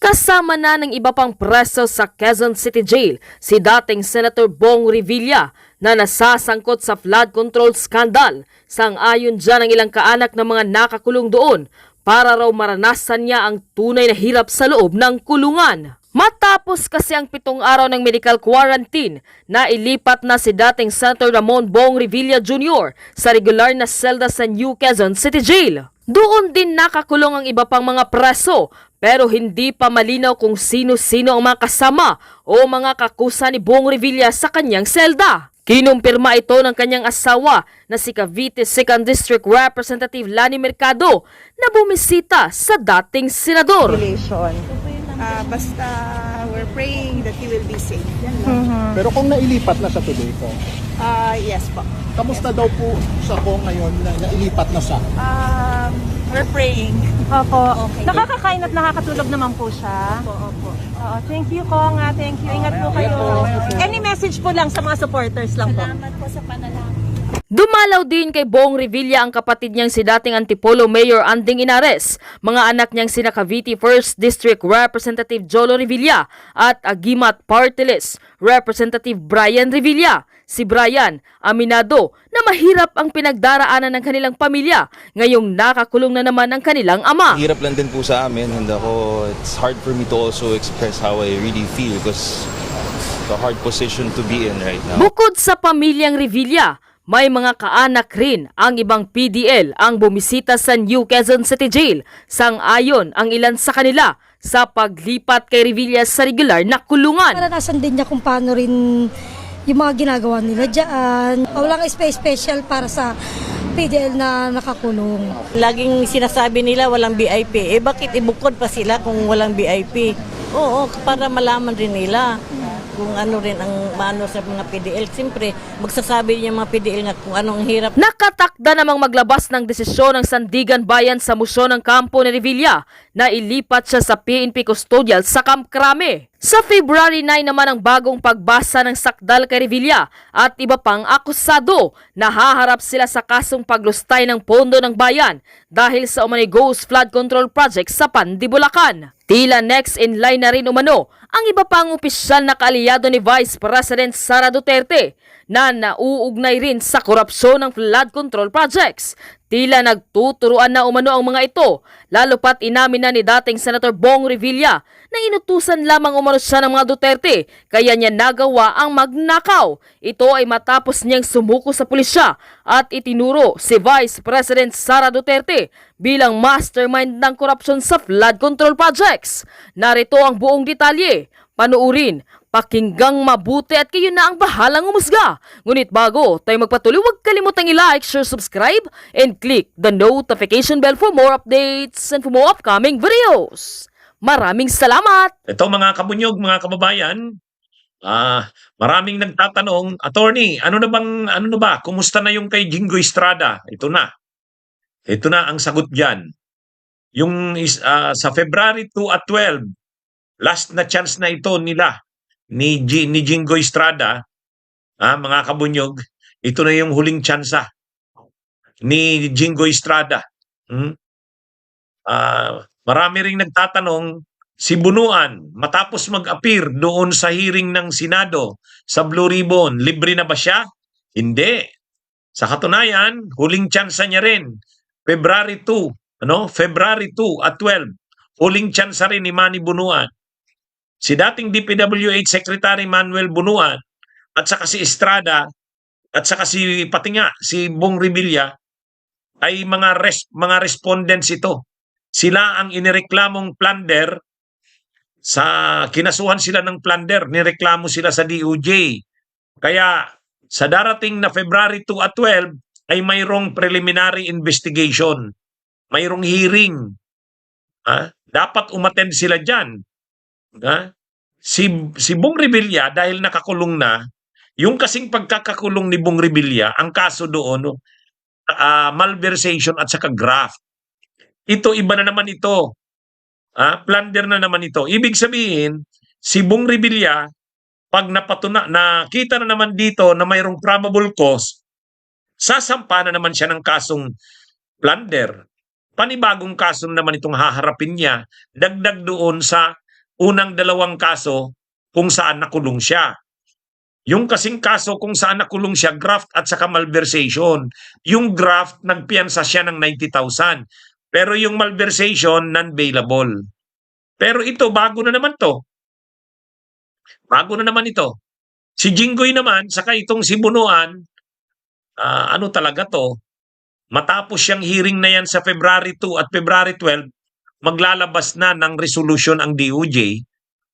Kasama na ng iba pang preso sa Quezon City Jail si dating Senator Bong Revilla na nasasangkot sa flood control scandal. Sang-ayon dyan ang ilang kaanak ng mga nakakulong doon para raw maranasan niya ang tunay na hirap sa loob ng kulungan. Matapos kasi ang 7 araw ng medical quarantine, nailipat na si dating Senator Ramon Bong Revilla Jr. sa regular na selda sa New Quezon City Jail. Doon din nakakulong ang iba pang mga preso pero hindi pa malinaw kung sino-sino ang mga kasama o mga kakusa ni Bong Revilla sa kanyang selda. Kinumpirma ito ng kanyang asawa na si Cavite 2nd District Representative Lani Mercado na bumisita sa dating senador. Basta we're praying that he will be safe. Pero kung nailipat na siya today po, Yes po. kamusta daw po siya po ngayon na nailipat na siya? We're praying. Opo. Okay. Nakakakain at nakakatulog naman po siya. Opo. Oo, thank you ko nga. Thank you. Ingat po kayo. Any message po lang sa mga supporters lang po? Salamat po sa panalangin. Dumalaw din kay Bong Revilla ang kapatid niyang si dating Antipolo Mayor Anding Inares, mga anak niyang sina Cavite 1st District Representative Jolo Revilla at Agimat Party List Representative Brian Revilla. Si Brian, aminado na mahirap ang pinagdaraanan ng kanilang pamilya, ngayong nakakulong na naman ang kanilang ama. Hirap lang din po sa amin and it's hard for me to also express how I really feel because it's a hard position to be in right now. Bukod sa pamilyang Revilla, may mga kaanak rin ang ibang PDL ang bumisita sa New Quezon City Jail. Sang-ayon ang ilan sa kanila sa paglipat kay Revilla sa regular na kulungan. Naranasan din niya kung paano rin yung mga ginagawa nila dyan. Walang special para sa PDL na nakakulong. Laging sinasabi nila walang VIP. Bakit ibukod pa sila kung walang VIP? Oo, para malaman rin nila kung ano rin ang maano sa mga PDL. Siyempre, magsasabi niya mga PDL nga kung anong hirap. Nakatakda namang maglabas ng desisyon ng Sandigan Bayan sa musyon ng kampo ni Revilla na ilipat siya sa PNP Custodial sa Camp Crame. Sa February 9 naman ang bagong pagbasa ng sakdal kay Revilla at iba pang akusado. Nahaharap sila sa kasong paglustay ng pondo ng bayan dahil sa umano'y Ghost Flood Control Project sa Pandibulacan. Tila next in line na rin umano ang iba pang opisyal na kaalyado ni Vice President Sara Duterte na nauugnay rin sa korupsyon ng flood control projects. Tila nagtuturuan na umano ang mga ito, lalo pat inamin na ni dating Senator Bong Revilla na inutusan lamang umano siya ng mga Duterte kaya niya nagawa ang magnakaw. Ito ay matapos niyang sumuko sa pulisya at itinuro si Vice President Sara Duterte bilang mastermind ng korupsyon sa flood control projects. Narito ang buong detalye. Panuurin, pakinggang mabuti at kayo na ang bahalang umusga. Ngunit bago tayo magpatuloy, huwag kalimutang i-like, share, subscribe, and click the notification bell for more updates and for more upcoming videos. Maraming salamat! Ito mga kabunyog, mga kababayan, maraming nagtatanong, Attorney, ano na ba? Kumusta na yung kay Jingo Estrada? Ito na. Ito na ang sagot diyan. Yung sa February 2 at 12, last na chance na ito nila ni Jingo Estrada, mga kabunyog, ito na yung huling tsansa ni Jingo Estrada. Marami ring nagtatanong, si Bunuan, matapos mag-appear doon sa hearing ng Senado sa Blue Ribbon, libre na ba siya? Hindi. Sa katunayan, huling tsansa niya rin. February 2 at 12, huling tsansa rin ni Manny Bunuan. Si dating DPWH Secretary Manuel Bunuan at saka si Estrada at saka si Bong Revilla ay mga respondents ito. Sila ang inireklamong plunder, kinasuhan sila ng plunder, nireklamo sila sa DOJ. Kaya sa darating na February 2 at 12 ay mayroong preliminary investigation, mayroong hearing. Dapat umattend sila dyan. Si Bong Revilla dahil nakakulong na, yung kasing pagkakakulong ni Bong Revilla, ang kaso doon, malversation at saka graft. Ito, iba na naman ito. Plunder na naman ito. Ibig sabihin, si Bong Revilla, pag nakita na naman dito na mayroong probable cause, sasampa na naman siya ng kasong plunder. Panibagong kaso naman itong haharapin niya, dagdag doon sa unang dalawang kaso kung saan nakulong siya. Yung kasing kaso kung saan nakulong siya, graft at saka malversation. Yung graft, nagpiyansa siya ng 90,000. Pero yung malversation, non-bailable. Pero ito, bago na naman to. Bago na naman ito. Si Jinggoy naman, saka itong si Bunuan, ano talaga to, matapos siyang hearing na yan sa February 2 at February 12, maglalabas na ng resolution ang DOJ.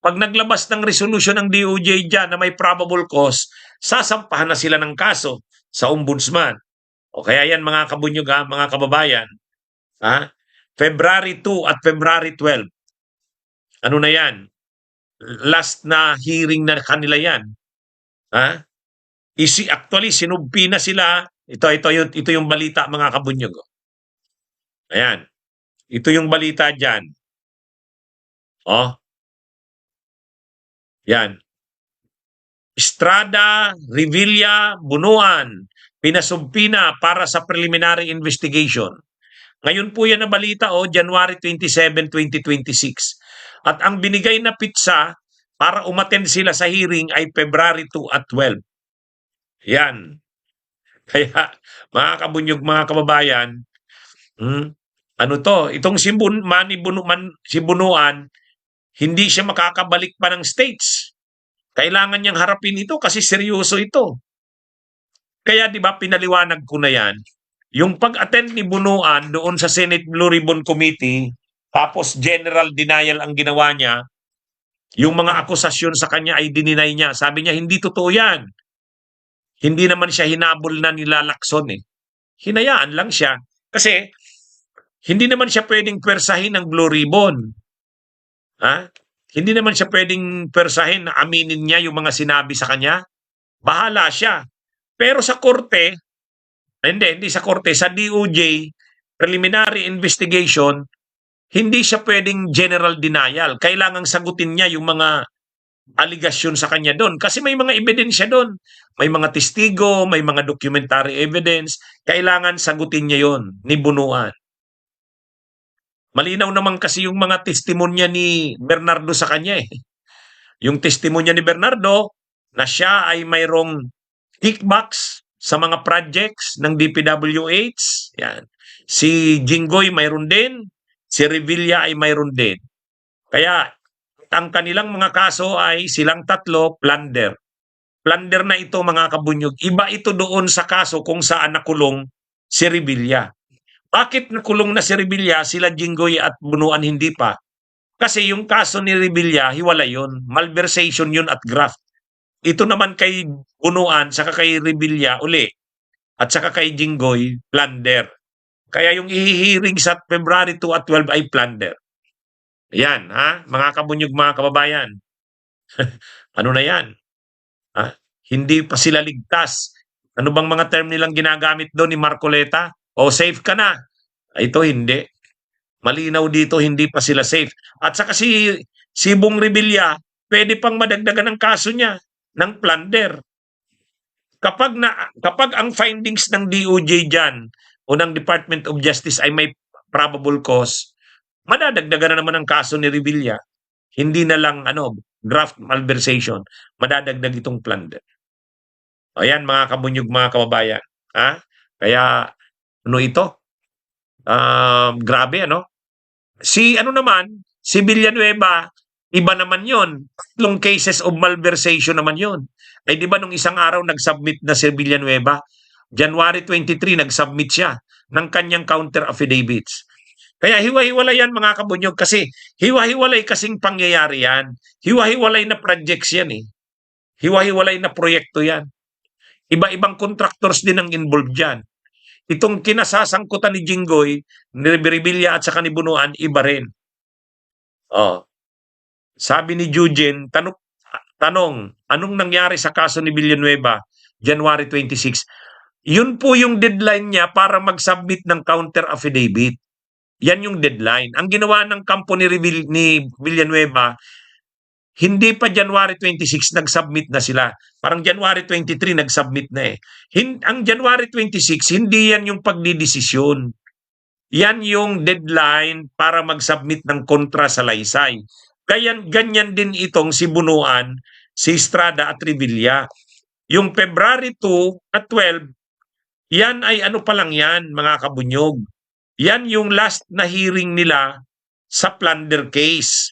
Pag naglabas ng resolution ng DOJ dyan na may probable cause, sasampahan na sila ng kaso sa ombudsman. O kaya yan mga kabunyog ha, mga kababayan, ha? February 2 at February 12. Ano na yan? Last na hearing na kanila yan. Ha? Actually, sinubpi na sila. Ito yung balita mga kabunyog. Ayan. Ito yung balita dyan. Oh. Yan. Estrada, Revilla, Bunuan, pinasubpi na para sa preliminary investigation. Ngayon po yan na balita, January 27, 2026. At ang binigay na pitsa para umattend sila sa hearing ay February 2 at 12. Yan. Kaya, mga kabunyog, mga kababayan, ano to, itong si Bunuan, hindi siya makakabalik pa ng States. Kailangan niyang harapin ito kasi seryoso ito. Kaya di ba pinaliwanag ko na yan, yung pag-attend ni Bunuan doon sa Senate Blue Ribbon Committee, tapos general denial ang ginawa niya, yung mga akusasyon sa kanya ay dininay niya. Sabi niya, hindi totoo yan. Hindi naman siya hinabol na nila Lacson eh. Hinayaan lang siya. Kasi, hindi naman siya pwedeng pwersahin ng Blue Ribbon. Ha? Hindi naman siya pwedeng pwersahin na aminin niya yung mga sinabi sa kanya. Bahala siya. Pero sa korte, hindi sa korte, sa DOJ, preliminary investigation, hindi siya pwedeng general denial. Kailangang sagutin niya yung mga aligasyon sa kanya doon. Kasi may mga ebidensya doon. May mga testigo, may mga documentary evidence. Kailangan sagutin niya yon ni Bunuan. Malinaw naman kasi yung mga testimonya ni Bernardo sa kanya eh. Yung testimonya ni Bernardo na siya ay mayroong kickbacks sa mga projects ng DPWH. Yan. Si Jinggoy mayroon din. Si Revilla ay mayroon din. Kaya ang kanilang mga kaso ay silang tatlo, plunder. Plunder na ito mga kabunyog. Iba ito doon sa kaso kung saan nakulong si Revilla. Bakit nakulong na si Revilla, sila Jinggoy at Bunuan hindi pa? Kasi yung kaso ni Revilla, hiwalay yun. Malversation yun at graft. Ito naman kay Bunuan, saka kay Revilla, uli. At saka kay Jinggoy, plunder. Kaya yung ihihiring sa February 2 at 12 ay plunder. Yan, ha? Mga kabunyog, mga kababayan. Ano na yan? Ha? Hindi pa sila ligtas. Ano bang mga term nilang ginagamit doon ni Marcoleta? O safe ka na. Ito hindi. Malinaw dito, hindi pa sila safe. At saka si Bong Revilla, pwede pang madagdagan ng kaso niya ng plunder. Kapag ang findings ng DOJ dyan o ng Department of Justice ay may probable cause, madadagdagan na naman ang kaso ni Revilla. Hindi na lang graft malversation. Madadagdag itong plunder. Ayan mga kabunyog, mga kababayan. Ha? Kaya ano ito? Grabe Si Villanueva, iba naman yon. Tatlong cases of malversation naman yon. Ay di ba nung isang araw nag-submit na si Villanueva? January 23 nag-submit siya ng kanyang counter affidavits. Kaya hiwa-hiwalay yan mga kabunyog kasi hiwa-hiwalay kasing pangyayari yan. Hiwa-hiwalay na projects yan eh. Hiwa-hiwalay na proyekto yan. Iba-ibang contractors din ang involved dyan. Itong kinasasangkutan ni Jinggoy, ni Revilla at saka ni Bunuan, iba rin. Sabi ni Eugene, tanong, anong nangyari sa kaso ni Villanueva, January 26? Yun po yung deadline niya para mag-submit ng counter affidavit. Yan yung deadline. Ang ginawa ng kampo ni Villanueva, hindi pa January 26 nag-submit na sila. Parang January 23 nag-submit na eh. Ang January 26, hindi yan yung pagdidesisyon. Yan yung deadline para mag-submit ng kontra sa laysay. Ganyan din itong si Bunuan, si Estrada at Revilla. Yung February 2 at 12, yan ay ano pa lang yan, mga kabunyog. Yan yung last na hearing nila sa plunder case.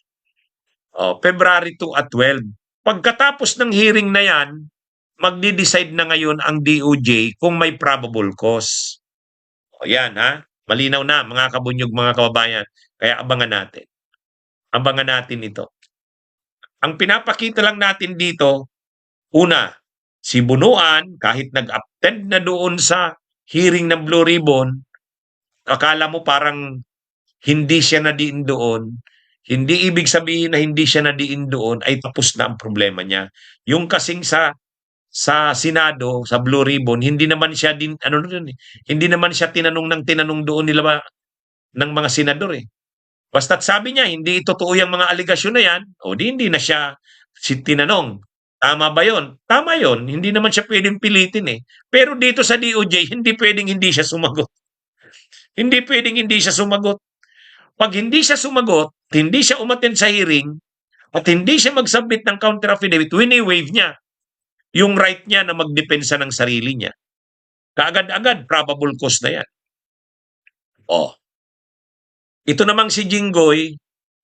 February 2 at 12. Pagkatapos ng hearing na yan, magdi-decide na ngayon ang DOJ kung may probable cause. Yan ha, malinaw na mga kabunyog, mga kababayan. Kaya abangan natin. Abangan natin ito. Ang pinapakita lang natin dito, una, si Bunuan, kahit nag-attend na doon sa hearing ng Blue Ribbon, akala mo parang hindi siya nadiin doon. Hindi ibig sabihin na hindi siya nadiin doon ay tapos na ang problema niya. Yung kasing sa Senado, sa Blue Ribbon, hindi naman siya hindi naman siya tinanong doon nila ng mga senador eh. Basta't sabi niya, hindi totoo yung mga aligasyon na yan, o hindi na siya tinanong. Tama ba yon? Tama yon. Hindi naman siya pwedeng pilitin eh. Pero dito sa DOJ, hindi pwedeng hindi siya sumagot. Hindi pwedeng hindi siya sumagot. Pag hindi siya sumagot, hindi siya umattend sa hearing, at hindi siya mag-submit ng counter affidavit, wini-waive niya yung right niya na magdepensa ng sarili niya. Kaagad-agad, probable cause na yan. Ito namang si Jinggoy,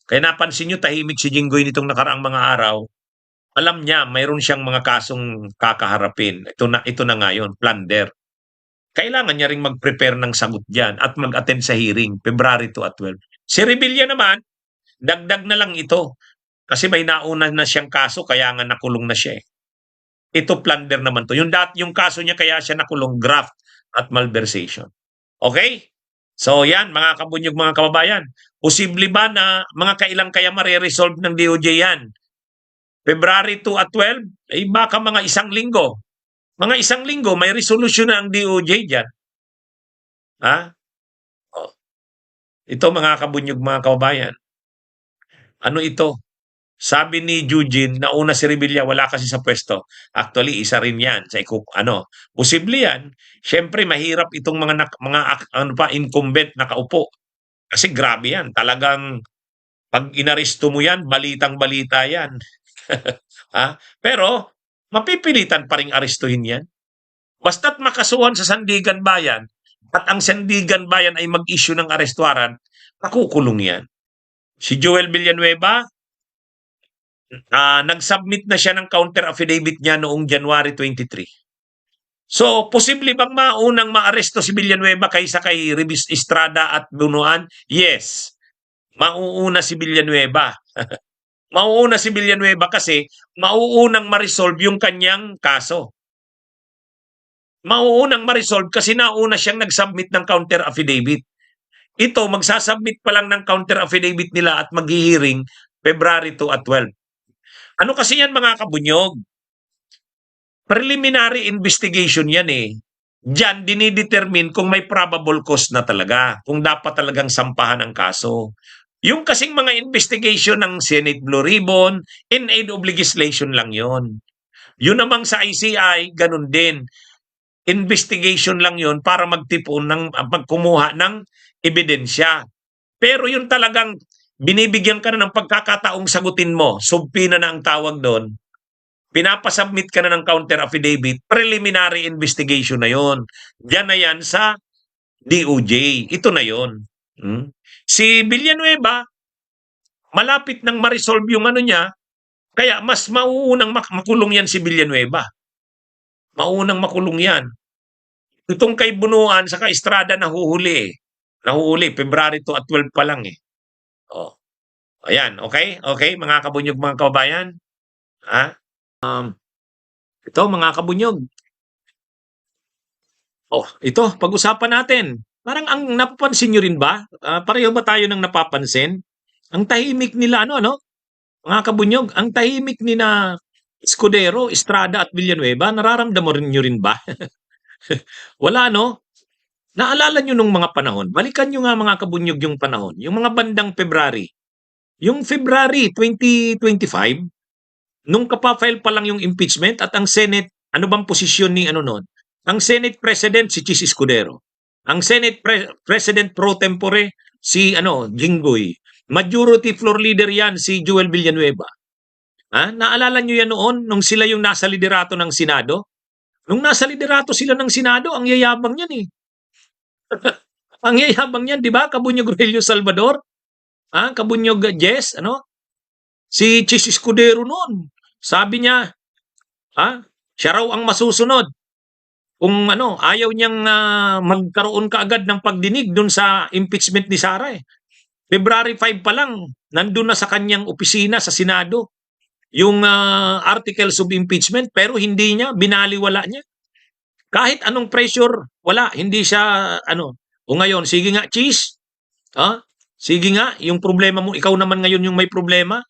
kaya napansin nyo tahimik si Jinggoy nitong nakaraang mga araw, alam niya mayroon siyang mga kasong kakaharapin. Ito na nga yun, plunder. Kailangan niya ring mag-prepare ng sagot dyan at mag-attend sa hearing, February 2 at 12. Si Revilla naman, dagdag na lang ito. Kasi may nauna na siyang kaso, kaya nga nakulong na siya eh. Ito plunder naman to. Yung kaso niya kaya siya nakulong, graft at malversation. Okay? So yan, mga kabunyog, mga kababayan. Posible ba na mga kailang kaya mare-resolve ng DOJ yan? February 2 at 12? Eh baka mga isang linggo. Mga isang linggo, may resolution na ang DOJ dyan. Ha? Ito mga kabunyog, mga kababayan. Ano ito? Sabi ni Eugene, nauna si Revilla, wala kasi sa pwesto. Actually, isa rin yan. Posible yan. Siyempre, mahirap itong mga incumbent nakaupo. Kasi grabe yan. Talagang, pag inaresto mo yan, balitang-balita yan. Pero, mapipilitan pa rin arestuhin yan. Basta't makasuhan sa Sandigan Bayan, at ang Sandigan Bayan ay mag-issue ng arrest warrant, makukulong yan. Si Joel Villanueva, nag-submit na siya ng counter affidavit niya noong January 23. So, posible bang maunang maaresto si Villanueva kaysa kay Estrada at Bunuan? Yes. Mauuna si Villanueva. Mauuna si Villanueva kasi mauunang ma-resolve yung kanyang kaso. Mauunang ma-resolve kasi nauna siyang nag-submit ng counter affidavit. Ito, magsasubmit pa lang ng counter affidavit nila at maghihiring February 2 at 12. Ano kasi yan mga kabunyog? Preliminary investigation yan eh. Diyan dinidetermine kung may probable cause na talaga, kung dapat talagang sampahan ang kaso. Yung kasing mga investigation ng Senate Blue Ribbon, in aid of legislation lang yon. Yun namang sa ICI, ganun din. Investigation lang yon para magtipon magkumuha ng ebidensya. Pero yun talagang binibigyan ka na ng pagkakataong sagutin mo, subpina na ang tawag doon, pinapasubmit ka na ng counter affidavit, preliminary investigation na yon. Diyan na yan sa DOJ. Ito na yon. Si Villanueva, malapit nang ma-resolve yung ano niya, kaya mas mauunang makulong yan si Villanueva. Maunang makulong yan. Itong kay Bunuan sa Estrada nahuhuli eh. Nahuhuli, February 2 at 12 pa lang eh. Ayan, okay? Okay, mga kabunyog, mga kababayan. Ito, mga kabunyog. Ito, pag-usapan natin. Parang ang napapansin nyo rin ba? Pareho ba tayo nang napapansin? Ang tahimik nila, mga kabunyog, ang tahimik ni na Escudero, Estrada at Villanueva, nararamdaman nyo rin ba? Wala, no? Naalala nyo nung mga panahon, balikan nyo nga mga kabunyog yung panahon, yung mga bandang February. Yung February 2025, nung kapafile pa lang yung impeachment at ang Senate, ano bang posisyon ni noon? Ang Senate President si Chis Escudero. Ang Senate President pro tempore si Jinggoy. Majority floor leader yan, si Joel Villanueva. Naalala nyo yan noon, nung sila yung nasa liderato ng Senado? Nung nasa liderato sila ng Senado, ang yayabang yan eh. Ang yayabang yan, di ba? Kabunyog Relio Salvador, Kabunyog Jess, si Chis Escudero noon. Sabi niya, siya raw ang masusunod. Kung ayaw niyang magkaroon kaagad ng pagdinig dun sa impeachment ni Sara eh. February 5 pa lang, nandun na sa kanyang opisina sa Senado yung articles of impeachment, pero hindi niya, binaliwala niya. Kahit anong pressure, wala, hindi siya, O ngayon, sige nga, Cheese, sige nga, yung problema mo, ikaw naman ngayon yung may problema.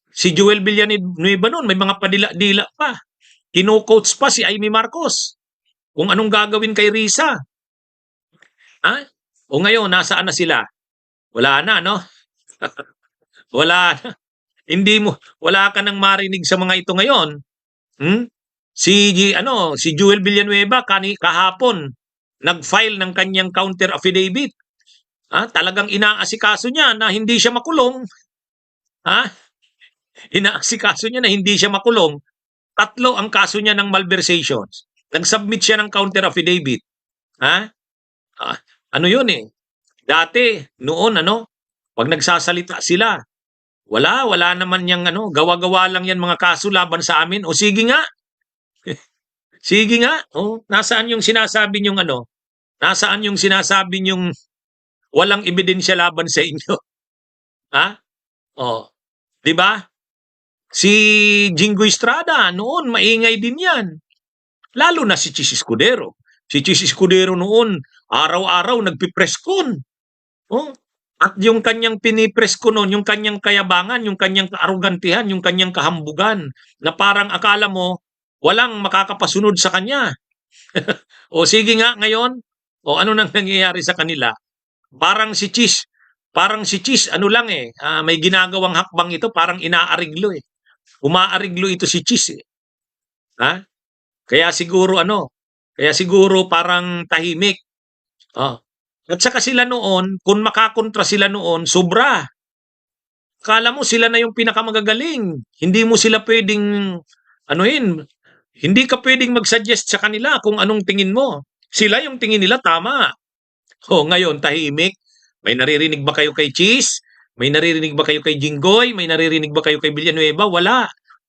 Si Joel Villanueva noon, may mga padila-dila pa. Kino-coach pa si Amy Marcos kung anong gagawin kay Risa. O ngayon, nasaan na sila? Wala na, no? Wala na. Wala ka nang marinig sa mga ito ngayon. Si Joel Villanueva kahapon nag-file ng kanyang counter affidavit. Talagang inaasikaso niya na hindi siya makulong. Inaasikaso niya na hindi siya makulong. 3 ang kaso niya ng malversations. Nag-submit siya ng counter affidavit. Ano yun eh? Dati, noon, pag nagsasalita sila, wala naman yang gawa-gawa lang yan mga kaso laban sa amin. O sige nga. Sige nga. Nasaan yung sinasabi niyong Nasaan yung sinasabi niyong walang ebidensya laban sa inyo? Di ba? Si Jingo Estrada, noon, maingay din yan. Lalo na si Chis Escudero. Si Chis Escudero noon, araw-araw nagpipress con. At yung kanyang pinipress ko noon, yung kanyang kayabangan, yung kanyang kaarugantihan, yung kanyang kahambugan, na parang akala mo, walang makakapasunod sa kanya. O sige nga ngayon, ano nang nangyayari sa kanila? Parang si Chis, may ginagawang hakbang ito, parang inaariglo eh. Umaariglo ito si Chis eh. Kaya siguro parang tahimik. At saka sila noon, kung makakontra sila noon, sobra. Akala mo sila na yung pinakamagagaling. Hindi mo sila pwedeng, hindi ka pwedeng mag-suggest sa kanila kung anong tingin mo. Sila yung tingin nila tama. Ngayon, tahimik. May naririnig ba kayo kay Cheese? May naririnig ba kayo kay Jinggoy? May naririnig ba kayo kay Villanueva? Wala.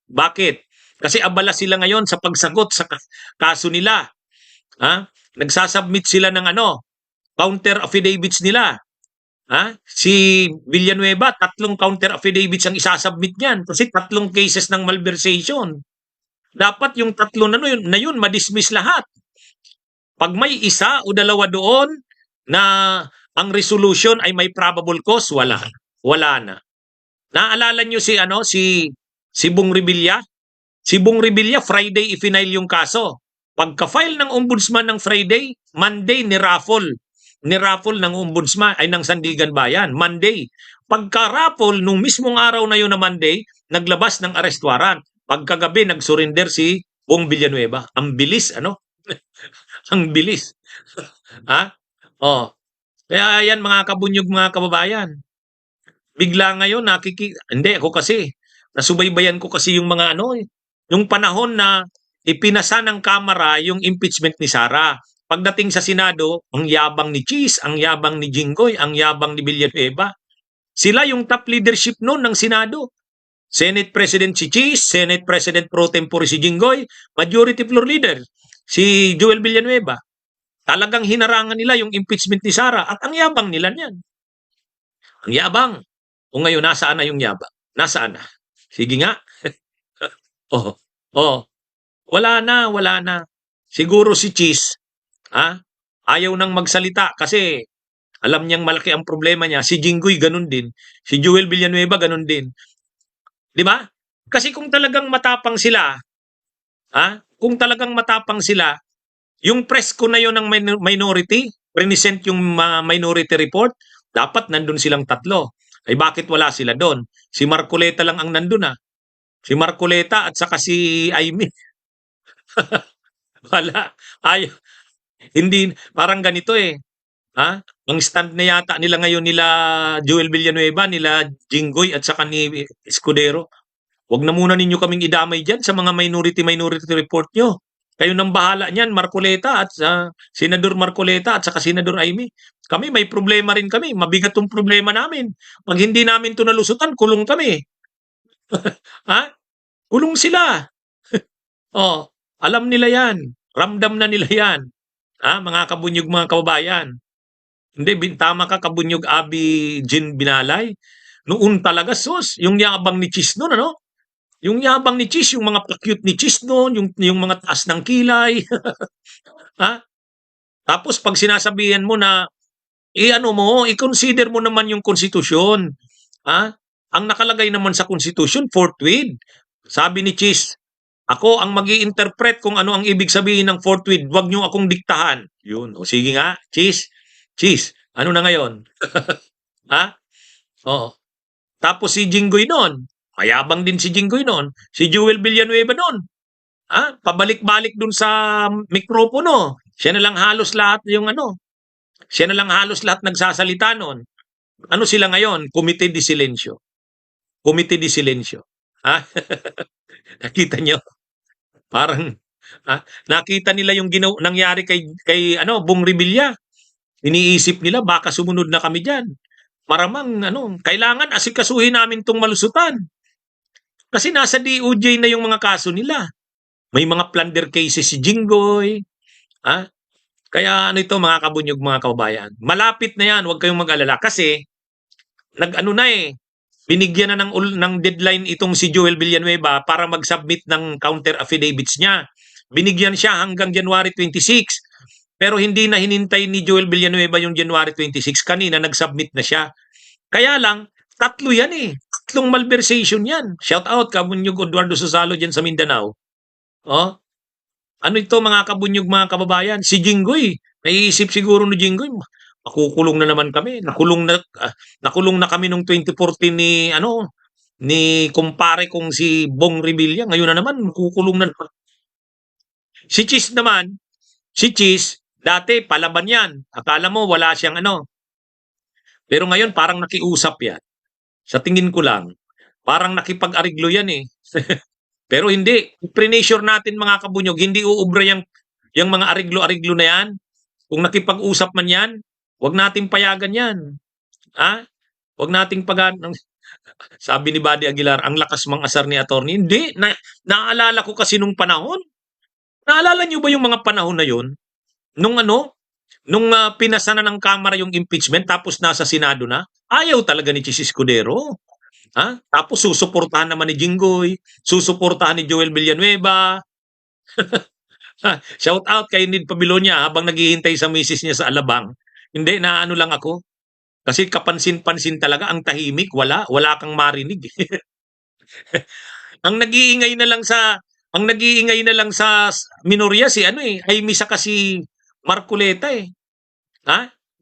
Bakit? Kasi abala sila ngayon sa pagsagot sa kaso nila. Nagsasubmit sila ng counter affidavits nila. Si Villanueva, 3 counter affidavits ang isasubmit niyan kasi 3 cases ng malversation. Dapat yung 3 na yun madismiss lahat. Pag may 1 o 2 doon na ang resolution ay may probable cause, wala na. Naalala niyo si Bong Revilla? Si Bong Revilla, Friday i-file yung kaso. Pagka-file ng ombudsman ng Friday, Monday ni-raffle ng ombudsman ay ng Sandigan Bayan. Monday. Pagka-raffle, nung mismong araw na yun na Monday, naglabas ng arrest warrant. Pagkagabi, nag-surrender si Bong Villanueva. Ang bilis, Ang bilis. Kaya yan mga kabunyog, mga kababayan. Bigla ngayon hindi ako kasi nasubaybayan ko kasi yung mga yung panahon na ipinasa ng Kamara yung impeachment ni Sara. Pagdating sa Senado, ang yabang ni Cheese, ang yabang ni Jinggoy, ang yabang ni Villanueva. Sila yung top leadership noon ng Senado. Senate President si Cheese, Senate President pro tempore si Jinggoy, Majority Floor Leader si Joel Villanueva. Talagang hinarangan nila yung impeachment ni Sara at ang yabang nila niyan. Ang yabang. O ngayon, nasaan na yung yabang? Nasaan na? Sige nga. Wala na. Siguro si Cheese, ayaw nang magsalita kasi alam niyang malaki ang problema niya. Si Jinggoy ganun din. Si Joel Villanueva ganun din. Di ba? Kasi kung talagang matapang sila, yung press ko na yon ng minority, present yung minority report, dapat nandun silang 3. Ay bakit wala sila doon? Si Marcoleta lang ang nandun Si Marcoleta at saka si Amy. Wala. Hindi, parang ganito Ha? Ang stand na yata nila ngayon nila Joel Villanueva, nila Jinggoy at saka ni Escudero. Huwag na muna ninyo kaming idamay diyan sa mga minority report nyo. Kayo nang bahala niyan, Marcoleta at Senador Marcoleta at saka Senador Amy. Kami may problema rin kami. Mabigat 'tong problema namin. Pag hindi namin 'to nalusutan, kulong kami. Ha? Kulong sila. Oh, alam nila 'yan. Ramdam na nila 'yan. Mga kabunyog, mga kababayan. Hindi, tama ka, kabunyog Abi Jean Binalay. Noon talaga, sus, yung yabang ni Chis noon, ano? Yung yabang ni Chis, yung mga pa-cute ni Chis noon, yung mga taas ng kilay. ha? Tapos pag sinasabihan mo na, ano mo, i-consider mo naman yung konstitusyon. Ha? Ang nakalagay naman sa konstitusyon, forthwith. Sabi ni Chis, ako ang mag-i-interpret kung ano ang ibig sabihin ng forthwith. Huwag niyo akong diktahan. Yun. O sige nga, Chis. Chis, ano na ngayon? ha? Oo. Tapos si Jinggoy noon, mayabang din si Jinggoy noon. Si Joel Villanueva noon. Pabalik-balik dun sa mikropono. Siya na lang halos lahat yung ano. Siya na lang halos lahat nagsasalita noon. Ano sila ngayon? Komite de Silencio. Komite de Silencio. Ha? Nakita nyo? Parang nakita nila yung nangyari kay Bong Revilla. Iniisip nila baka sumunod na kami diyan. Maramang kailangan asikasuhin namin tong malusutan. Kasi nasa DOJ na yung mga kaso nila. May mga plunder cases si Jinggoy. Kaya ito mga kabunyog, mga kababayan. Malapit na yan, huwag kayong mag-alala. Kasi binigyan na ng deadline itong si Joel Villanueva para mag-submit ng counter affidavits niya. Binigyan siya hanggang January 26. Pero hindi na hinintay ni Joel Villanueva yung January 26. Kanina nag-submit na siya. Kaya lang, 3 yan eh. 3 malversation yan. Shout out kabunyog Eduardo Susalo dyan sa Mindanao. Ano ito mga kabunyog, mga kababayan? Si Jinggoy, naiisip siguro ni Jinggoy, makukulong na naman kami. Nakulong na kami nung 2014 ni kumpare kong si Bong Revilla. Ngayon na naman, makukulong na naman. Si Chis naman, dati palaban yan. Akala mo wala siyang Pero ngayon parang nakiusap yan. Sa tingin ko lang, parang nakipag-ariglo yan eh. Pero hindi. Pre-nature natin mga kabunyog, hindi uubra yung mga ariglo-ariglo na yan. Kung nakipag-usap man yan, huwag nating payagan yan. Huwag nating Sabi ni Buddy Aguilar, ang lakas mang-asar ni attorney. Hindi. Naalala ko kasi nung panahon. Naalala niyo ba yung mga panahon na yun? Nung pinasa na ng Kamara yung impeachment tapos nasa Senado na, ayaw talaga ni Chis Escudero. Tapos susuportahan naman ni Jinggoy, susuportahan ni Joel Villanueva. Shout out kay Nid Pabilonia habang naghihintay sa misis niya sa Alabang. Hindi, naano lang ako. Kasi kapansin-pansin talaga, ang tahimik, wala kang marinig. Ang nag-iingay na lang sa minorya si Amy saka si Marcoleta eh.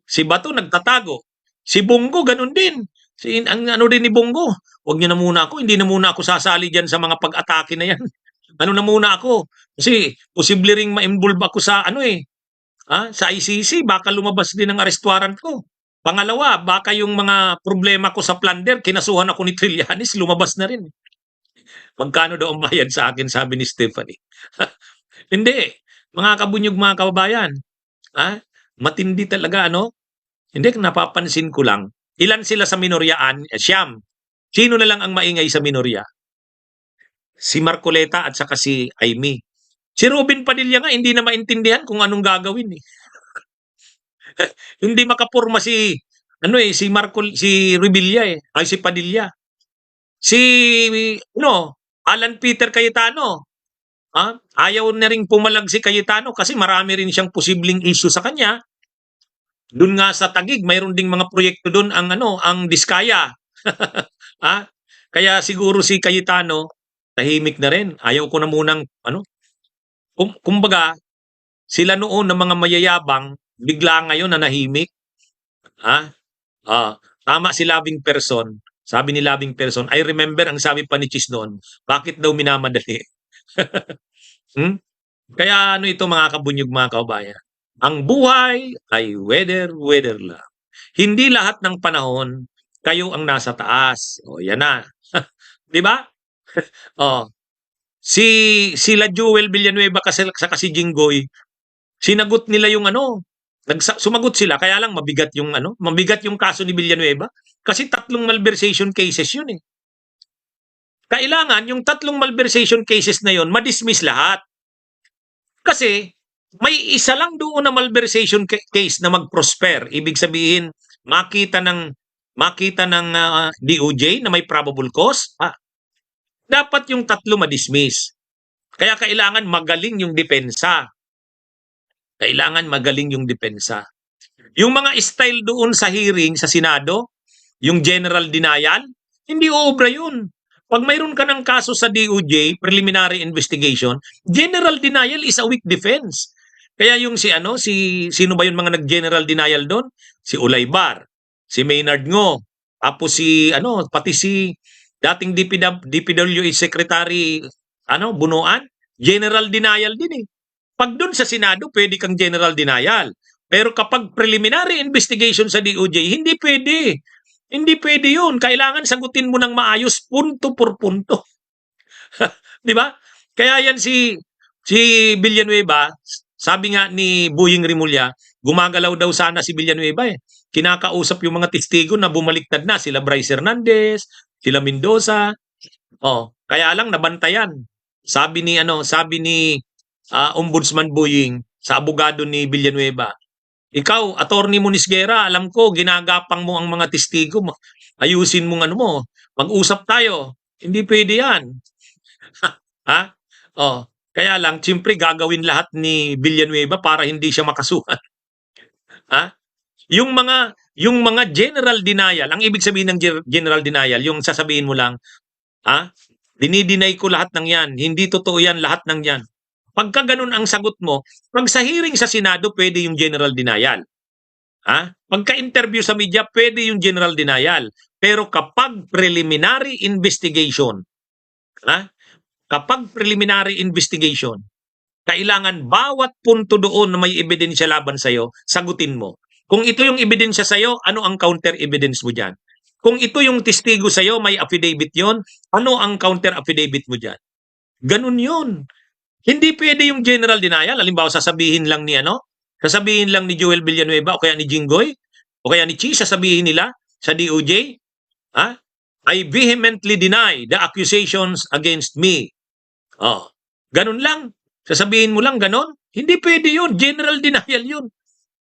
Si Bato nagtatago. Si Bongo ganun din. Ang din ni Bongo, wag niyo na muna ako, hindi na muna ako sasali diyan sa mga pag-atake na yan. Na muna ako. Kasi posible ring ma-involve ako sa sa ICC, baka lumabas din ang arrest warrant ko. Pangalawa, baka yung mga problema ko sa plunder, kinasuhan ako ni Trillanes, lumabas na rin. Magkano daw ang bayad sa akin, sabi ni Stephanie. Hindi. Mga kabunyog, mga kababayan. Matindi talaga, Hindi, napapansin ko lang. Ilan sila sa minoryaan? Siyam. Sino na lang ang maingay sa minorya? Si Marcoleta at saka si Amy. Si Robin Padilla nga, hindi na maintindihan kung anong gagawin eh. Hindi makapurma si Revilla eh. Ay, si Padilla. Si, Alan Peter Cayetano. Ayaw na rin pumalag si Cayetano kasi marami rin siyang posibleng issue sa kanya. Doon nga sa Taguig, mayroon ding mga proyekto doon ang Diskaya. Kaya siguro si Cayetano, tahimik na rin. Ayaw ko na munang, kumbaga, sila noon ng mga mayayabang, bigla ngayon na nahimik. Tama si Loving Person. Sabi ni Loving Person, I remember ang sabi pa ni Chis noon, bakit daw minamadali? Kaya ito mga kabunyog, mga kababayan. Ang buhay ay weather lang. Hindi lahat ng panahon kayo ang nasa taas. O, yan na. 'Di ba? Oh, sila Jewel Villanueva kasi saka si Jinggoy, sinagot nila yung sumagot sila kaya lang mabigat yung kaso ni Villanueva kasi 3 malversation cases yun eh. Kailangan yung 3 malversation cases na yon ma-dismiss lahat. Kasi may isa lang doon na malversation case na mag-prosper. Ibig sabihin, makita ng DOJ na may probable cause. Dapat yung 3 ma-dismiss. Kaya kailangan magaling yung depensa. Yung mga style doon sa hearing sa Senado, yung general denial, hindi uubra yun. Pag mayroon ka ng kaso sa DOJ, preliminary investigation, general denial is a weak defense. Kaya yung sino ba yung mga nag-general denial doon? Si Ulaybar, si Maynard Ngo, tapos pati si dating DPWH Secretary, Bunuan, general denial din eh. Pag doon sa Senado, pwede kang general denial. Pero kapag preliminary investigation sa DOJ, hindi pwede. Hindi pwede yun. Kailangan sagutin mo ng maayos, punto por punto. Di ba? Kaya yan si Villanueva, sabi nga ni Boying Rimulya, gumagalaw daw sana si Villanueva eh. Kinakausap yung mga testigo na bumaliktad na, sila Bryce Hernandez, sila Mendoza. Kaya lang nabantayan. Sabi ni Ombudsman Boying sa abogado ni Villanueva, ikaw, Attorney Moniz Guerra, alam ko, ginagapang mo ang mga testigo. Ayusin mo mag-usap tayo. Hindi pwede yan. Ha? Kaya lang, siyempre gagawin lahat ni Villanueva para hindi siya makasuhan. Ha? Yung mga general denial, ang ibig sabihin ng general denial, yung sasabihin mo lang, dinideny ko lahat ng yan. Hindi totoo yan, lahat ng yan. Pagka ganun ang sagot mo, pag sa hearing sa Senado, pwede yung general denial. Pagka-interview sa media, pwede yung general denial. Pero kapag preliminary investigation, kailangan bawat punto doon na may ebidensya laban sa'yo, sagutin mo. Kung ito yung ebidensya sa'yo, ano ang counter evidence mo dyan? Kung ito yung testigo sa'yo, may affidavit yon, ano ang counter affidavit mo dyan? Ganun yun. Hindi pwede yung general denial. Halimbawa, sasabihin lang ni Joel Villanueva o kaya ni Jinggoy o kaya ni Chi, sasabihin nila sa DOJ, I vehemently deny the accusations against me. Ganun lang. Sasabihin mo lang ganun. Hindi pwede yun. General denial yun.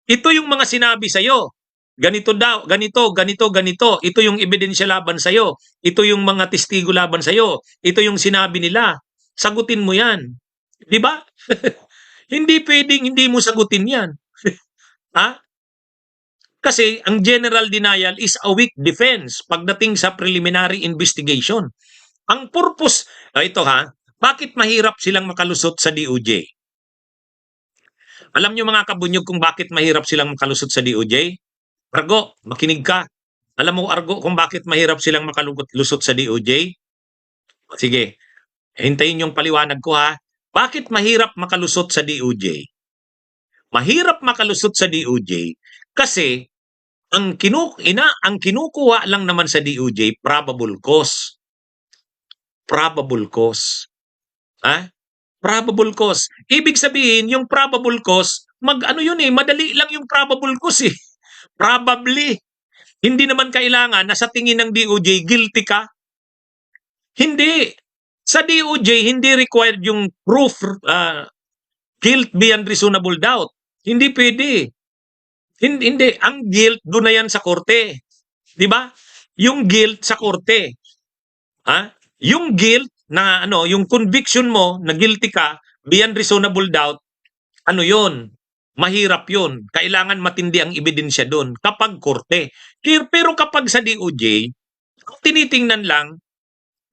Ito yung mga sinabi sa'yo. Ganito daw, ganito. Ito yung ebidensya laban sa'yo. Ito yung mga testigo laban sa'yo. Ito yung sinabi nila. Sagutin mo yan. Di ba? Hindi pwedeng hindi mo sagutin yan. Kasi ang general denial is a weak defense pagdating sa preliminary investigation. Ang purpose, bakit mahirap silang makalusot sa DOJ? Alam nyo mga kabunyog kung bakit mahirap silang makalusot sa DOJ? Argo, makinig ka. Alam mo, Argo, kung bakit mahirap silang makalusot sa DOJ? Sige, hintayin yung paliwanag ko ha. Bakit mahirap makalusot sa DOJ? Mahirap makalusot sa DOJ kasi ang kinukuha lang naman sa DOJ, probable cause. Probable cause. Probable cause. Ibig sabihin, yung probable cause, madali lang yung probable cause eh. Probably. Hindi naman kailangan na sa tingin ng DOJ, guilty ka. Hindi. Sa DOJ, hindi required yung proof, guilt beyond reasonable doubt. Hindi pwede. Hindi. Ang guilt, doon na yan sa korte. Di ba? Yung guilt sa korte. Yung guilt na yung conviction mo na guilty ka beyond reasonable doubt, yun? Mahirap yun. Kailangan matindi ang ebidensya doon kapag korte. Pero kapag sa DOJ, tinitingnan lang,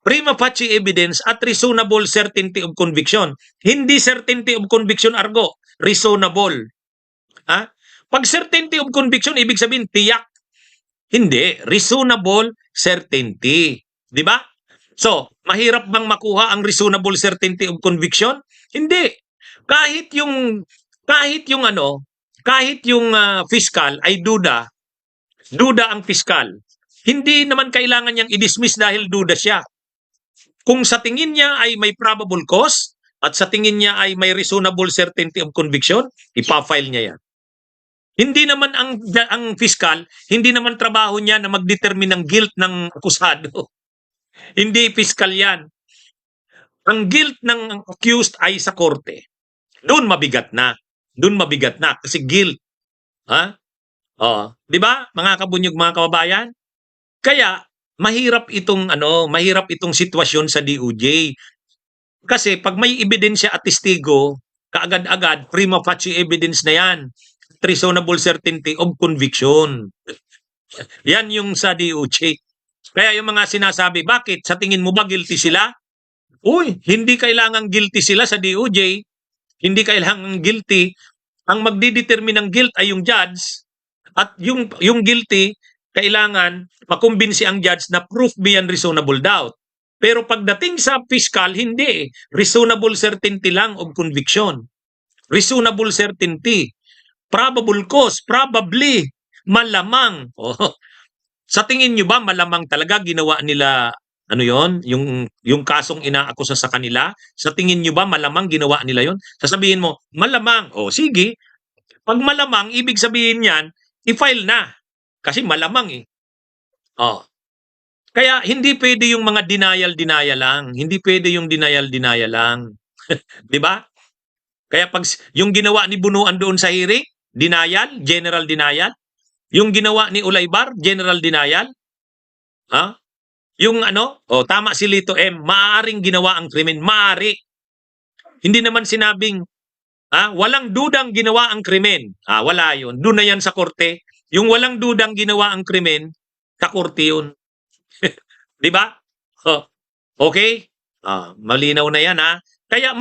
prima facie evidence at reasonable certainty of conviction. Hindi certainty of conviction, Argo. Reasonable. Pag certainty of conviction, ibig sabihin, tiyak. Hindi. Reasonable certainty. Di ba? So, mahirap bang makuha ang reasonable certainty of conviction? Hindi. Kahit yung kahit yung fiscal ay duda ang fiscal, hindi naman kailangan niyang i-dismiss dahil duda siya. Kung sa tingin niya ay may probable cause at sa tingin niya ay may reasonable certainty of conviction, ipa-file niya yan. Hindi naman ang fiscal, hindi naman trabaho niya na mag-determine ng guilt ng akusado. Hindi fiscal yan. Ang guilt ng accused ay sa korte. Doon mabigat na. Doon mabigat na kasi guilt. Ha? Oh, 'di ba? Mga kabunyog, mga kababayan? Kaya mahirap itong sitwasyon sa DOJ. Kasi pag may ebidensya at testigo, kaagad-agad prima facie evidence na 'yan. Reasonable certainty of conviction. Yan yung sa DOJ. Kaya yung mga sinasabi, bakit? Sa tingin mo ba guilty sila? Uy, hindi kailangang guilty sila sa DOJ. Hindi kailangang guilty. Ang magdidetermine ng guilt ay yung judge. At yung guilty, kailangan makumbinsi ang judge na proof beyond reasonable doubt. Pero pagdating sa fiscal, hindi. Reasonable certainty lang of conviction. Reasonable certainty. Probable cause, probably, malamang. Oh, sa tingin nyo ba malamang talaga ginawa nila yung kasong inaakusa sa kanila? Sa tingin nyo ba malamang ginawa nila yon? Sasabihin mo, malamang. O sige, pag malamang, ibig sabihin yan, i-file na. Kasi malamang eh. Oh. Kaya hindi pwede yung mga denial lang. Hindi pwede yung denial lang. 'Di ba? Kaya pag yung ginawa ni Bunuan doon sa hearing, denial, general denial. Yung ginawa ni Ulaybar, general denial. Ha? Yung tama si Lito M, maaaring ginawa ang krimen, maaari. Hindi naman sinabing walang dudang ginawa ang krimen. Wala yun. Doon na yan sa korte. Yung walang dudang ginawa ang krimen, sa korte yun. Di ba? Okay? Malinaw na yan Kaya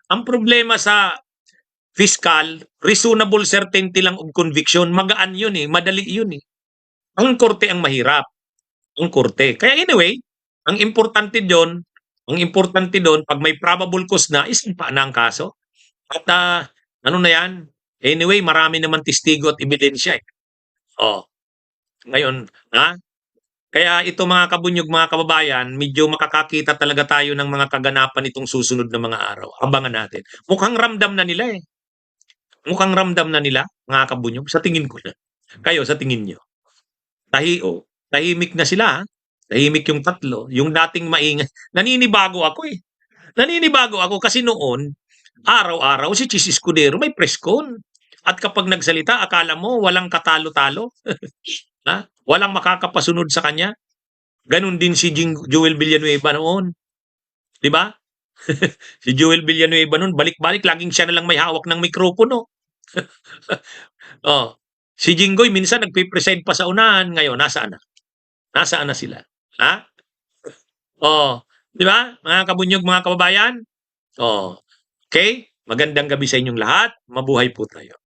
ang problema sa fiscal, reasonable certainty lang of conviction, magaan yun madali yun Ang korte ang mahirap. Ang korte. Kaya anyway, ang importante doon, pag may probable cause na, isampa na ang kaso. At na yan? Anyway, marami naman testigo at ebidensya Ngayon, kaya ito mga kabunyog, mga kababayan, medyo makakakita talaga tayo ng mga kaganapan itong susunod na mga araw. Abangan natin. Mukhang ramdam na nila Mukhang ramdam na nila, mga kabunyog. Sa tingin ko na. Kayo, sa tingin nyo. Tahimik na sila. Tahimik yung tatlo. Yung dating maingay. Naninibago ako Naninibago ako kasi noon, araw-araw si Chis Escudero may press con. At kapag nagsalita, akala mo walang katalo-talo. Walang makakapasunod sa kanya. Ganon din si Joel Villanueva noon. Di ba? Si Joel Villanueva noon, balik-balik, laging siya na lang may hawak ng mikropono. Si Jinggoy minsan nagpipresent pa sa unahan, ngayon nasaan na? Nasaan na sila? Di ba? Mga kabunyog, mga kababayan? Okay? Magandang gabi sa inyong lahat. Mabuhay po tayo.